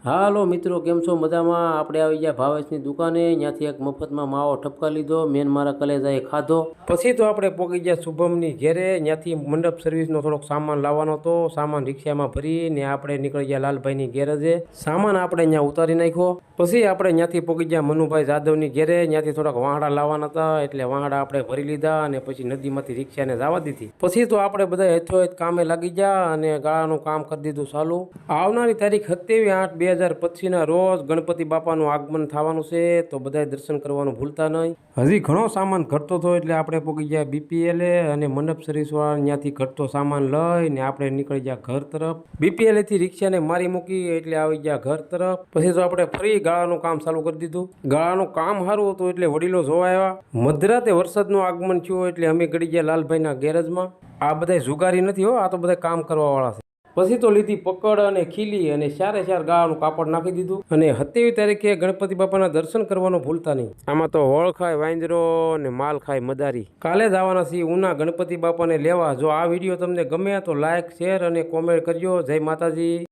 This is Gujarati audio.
હાલો મિત્રો, કેમ છો? મજામાં? આપણે આવી ગયા ભાવેશની દુકાને. ત્યાંથી એક મફતમાં માવો ઠપકા લીધો, મેન મારા કલેજાએ ખાધો. પછી તો આપણે પોગી ગયા શુભમની ઘેરે. ત્યાંથી મંડપ સર્વિસનો થોડોક સામાન લાવવાનો હતો. સામાન રિક્ષામાં ભરીને આપણે નીકળી ગયા લાલભાઈની ગેરેજે. સામાન આપણે ત્યાં ઉતારી નાખ્યો. પછી આપણે ત્યાંથી પોગી ગયા મનુભાઈ જાદવની ઘેરે. ત્યાંથી થોડાક વાહડા લાવવાના હતા, એટલે વાહડા આપણે ભરી લીધા અને પછી નદીમાંથી રિક્ષાને જવા દીધી. પછી તો આપણે બધા હેઠો કામે લાગી ગયા અને ગાળાનું કામ કરી દીધું ચાલુ. આવનારી તારીખ 27/8/2025 રોજ ગણપતિ બાપાનું આગમન થવાનું છે, તો બધાએ દર્શન કરવાનું ભૂલતા નહીં. હજી ઘણો સામાન ઘટતો હતો, એટલે આપણે પોગી ગયા BPL અને મંડપ સર્વિસવાળા ત્યાંથી ઘટતો સામાન લઈને આપણે નીકળી ગયા ઘર તરફ. BPL થી રિક્ષાને મારી મૂકી એટલે આવી ગયા ઘર તરફ. પછી તો આપણે ફરી ગાળાનું કામ ચાલુ કરી દીધું. ગાળાનું કામ સારું હતું એટલે વડીલો જોવા આવ્યા. મધરાતે વરસાદનું આગમન થયું એટલે અમે ગળી ગયા લાલભાઈના ગેરેજમાં. આ બધા જુગારી નથી હો, આ તો બધા કામ કરવા વાળા છે. પછી તો લીધી પકડ અને ખીલી અને ચારે ચાર ગાળાનું કાપડ નાખી દીધું અને 27 તારીખે ગણપતિ બાપાના દર્શન કરવાનું ભૂલતા નહીં. આમાં તો વળ ખાય વાંદરો અને માલ ખાય મદારી. કાલે જ આવવાના છીએ ઉના ગણપતિ બાપાને લેવા. જો આ વિડીયો તમને ગમે તો લાઈક, શેર અને કોમેન્ટ કરજો. જય માતાજી.